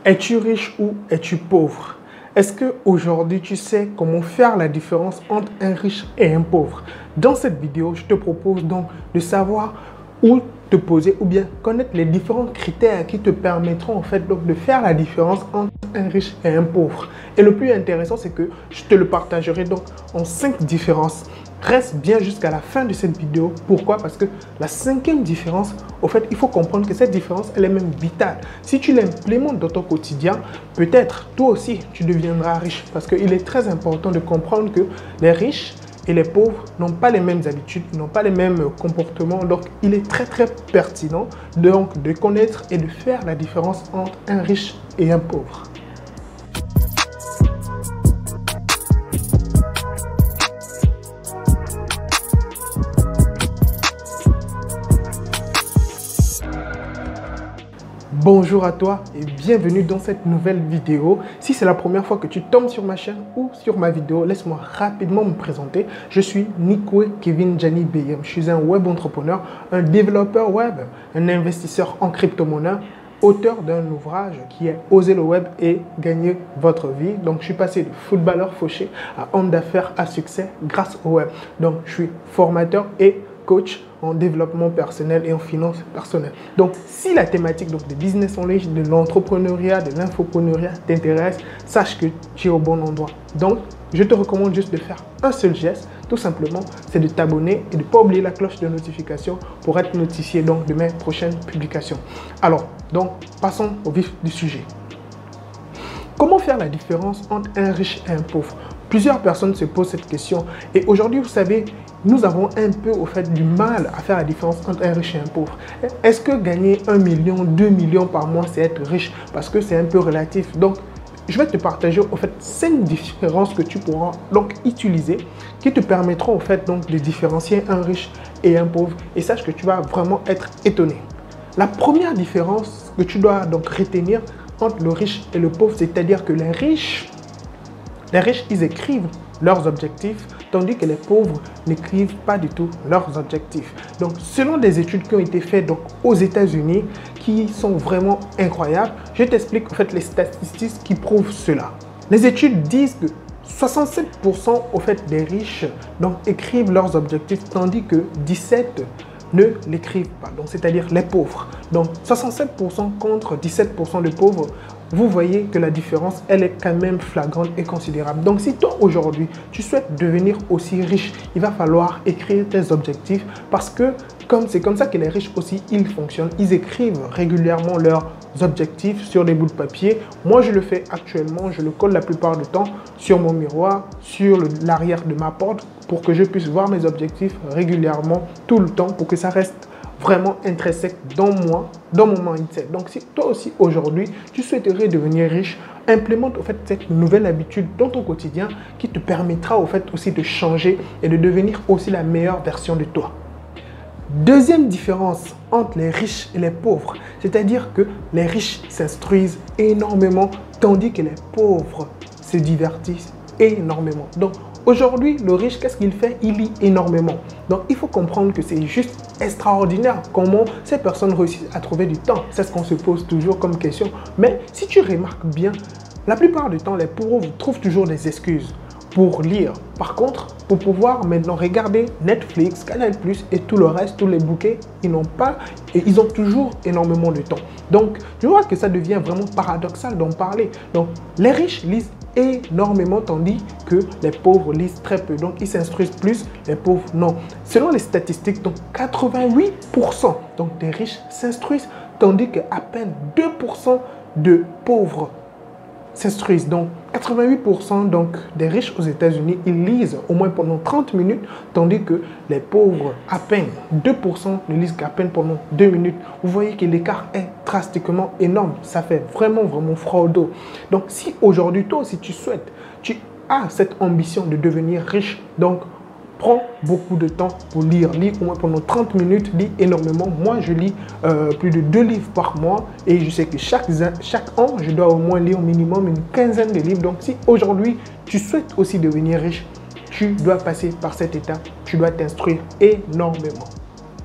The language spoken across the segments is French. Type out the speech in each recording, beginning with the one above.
Es-tu riche ou es-tu pauvre? Est-ce qu'aujourd'hui tu sais comment faire la différence entre un riche et un pauvre? Dans cette vidéo, je te propose donc de savoir où te poser ou bien connaître les différents critères qui te permettront en fait donc de faire la différence entre un riche et un pauvre. Et le plus intéressant, c'est que je te le partagerai donc en 5 différences. Reste bien jusqu'à la fin de cette vidéo. Pourquoi? Parce que la 5e différence, au fait, il faut comprendre que cette différence, elle est même vitale. Si tu l'implémentes dans ton quotidien, peut-être toi aussi, tu deviendras riche. Parce qu'il est très important de comprendre que les riches et les pauvres n'ont pas les mêmes habitudes, n'ont pas les mêmes comportements. Donc, il est très pertinent donc, de connaître et de faire la différence entre un riche et un pauvre. Bonjour à toi et bienvenue dans cette nouvelle vidéo. Si c'est la première fois que tu tombes sur ma chaîne ou sur ma vidéo, laisse-moi rapidement me présenter. Je suis Nikwe Kevin Jani Beyem. Je suis un web entrepreneur, un développeur web, un investisseur en crypto-monnaie, auteur d'un ouvrage qui est Oser le web et gagner votre vie. Donc, je suis passé de footballeur fauché à homme d'affaires à succès grâce au web. Donc, je suis formateur et coach en développement personnel et en finance personnelle. Donc, si la thématique donc, de business en ligne, de l'entrepreneuriat, de l'infopreneuriat t'intéresse, sache que tu es au bon endroit. Donc, je te recommande juste de faire un seul geste, tout simplement, c'est de t'abonner et de ne pas oublier la cloche de notification pour être notifié donc, de mes prochaines publications. Alors, donc, passons au vif du sujet. Comment faire la différence entre un riche et un pauvre? Plusieurs personnes se posent cette question et aujourd'hui, vous savez, nous avons un peu au fait du mal à faire la différence entre un riche et un pauvre. Est-ce que gagner 1 million, 2 millions par mois, c'est être riche? Parce que c'est un peu relatif. Donc, je vais te partager au fait 5 différences que tu pourras donc utiliser qui te permettront au fait donc de différencier un riche et un pauvre. Et sache que tu vas vraiment être étonné. La première différence que tu dois donc retenir entre le riche et le pauvre, c'est-à-dire que les riches, ils écrivent leurs objectifs, tandis que les pauvres n'écrivent pas du tout leurs objectifs. Donc, selon des études qui ont été faites donc, aux États-Unis, qui sont vraiment incroyables, je t'explique en fait les statistiques qui prouvent cela. Les études disent que 67% au fait des riches donc, écrivent leurs objectifs, tandis que 17% ne l'écrivent pas, donc c'est-à-dire les pauvres. Donc 67% contre 17% de pauvres, vous voyez que la différence, elle est quand même flagrante et considérable. Donc si toi aujourd'hui, tu souhaites devenir aussi riche, il va falloir écrire tes objectifs parce que c'est comme ça que les riches aussi, ils fonctionnent. Ils écrivent régulièrement leurs objectifs sur des bouts de papier. Moi, je le fais actuellement, je le colle la plupart du temps sur mon miroir, sur l'arrière de ma porte pour que je puisse voir mes objectifs régulièrement, tout le temps, pour que ça reste vraiment intrinsèque dans moi, dans mon mindset. Donc, si toi aussi aujourd'hui, tu souhaiterais devenir riche, implémente au fait cette nouvelle habitude dans ton quotidien qui te permettra au fait aussi de changer et de devenir aussi la meilleure version de toi. Deuxième différence entre les riches et les pauvres, c'est-à-dire que les riches s'instruisent énormément, tandis que les pauvres se divertissent énormément. Donc, aujourd'hui, le riche, qu'est-ce qu'il fait? Il lit énormément. Donc, il faut comprendre que c'est juste extraordinaire comment ces personnes réussissent à trouver du temps. C'est ce qu'on se pose toujours comme question. Mais si tu remarques bien, la plupart du temps, les pauvres trouvent toujours des excuses pour lire. Par contre, pour pouvoir maintenant regarder Netflix, Canal+, et tout le reste, tous les bouquets, ils n'ont pas et ils ont toujours énormément de temps. Donc, tu vois que ça devient vraiment paradoxal d'en parler. Donc, les riches lisent énormément, tandis que les pauvres lisent très peu. Donc, ils s'instruisent plus, les pauvres non. Selon les statistiques, donc 88% donc, des riches s'instruisent, tandis qu'à peine 2% de pauvres s'instruisent. Donc 88% donc, des riches aux États-Unis, ils lisent au moins pendant 30 minutes, tandis que les pauvres, à peine 2% ne lisent qu'à peine pendant 2 minutes. Vous voyez que l'écart est drastiquement énorme. Ça fait vraiment froid au dos. Donc si aujourd'hui, toi aussi, tu souhaites, tu as cette ambition de devenir riche, donc prends beaucoup de temps pour lire. Lis au moins pendant 30 minutes, lis énormément. Moi, je lis plus de 2 livres par mois et je sais que chaque an, je dois au moins lire au minimum une quinzaine de livres. Donc, si aujourd'hui, tu souhaites aussi devenir riche, tu dois passer par cette étape. Tu dois t'instruire énormément.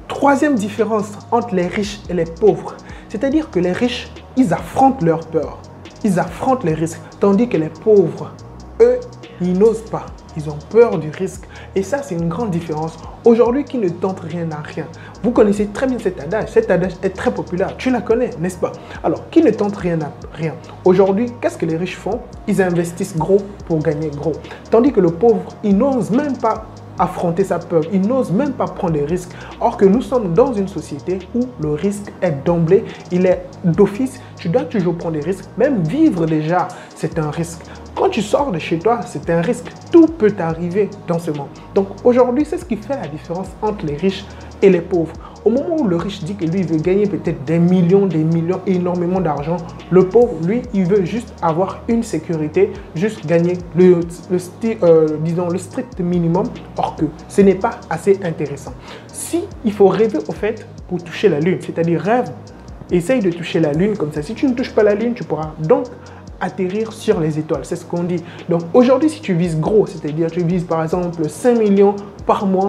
Troisième différence entre les riches et les pauvres, c'est-à-dire que les riches, ils affrontent leurs peurs. ils affrontent les risques, tandis que les pauvres, eux, ils n'osent pas. Ils ont peur du risque. Et ça, c'est une grande différence. Aujourd'hui, qui ne tente rien n'a rien. Vous connaissez très bien cet adage. Cet adage est très populaire. Tu la connais, n'est-ce pas? Alors, qui ne tente rien n'a rien. Aujourd'hui, qu'est-ce que les riches font? Ils investissent gros pour gagner gros. Tandis que le pauvre, il n'ose même pas affronter sa peur. Il n'ose même pas prendre des risques. Or que nous sommes dans une société où le risque est d'emblée, il est d'office. Tu dois toujours prendre des risques. Même vivre déjà, c'est un risque. Quand tu sors de chez toi, c'est un risque. Tout peut t'arriver dans ce monde. Donc aujourd'hui, c'est ce qui fait la différence entre les riches et les pauvres. Au moment où le riche dit que lui, il veut gagner peut-être des millions, énormément d'argent, le pauvre, lui, il veut juste avoir une sécurité, juste gagner disons, le strict minimum, or que ce n'est pas assez intéressant. Si il faut rêver au fait pour toucher la lune, c'est-à-dire rêve, essaye de toucher la lune comme ça. Si tu ne touches pas la lune, tu pourras donc atterrir sur les étoiles, c'est ce qu'on dit. Donc aujourd'hui, si tu vises gros, c'est-à-dire tu vises par exemple 5 millions par mois,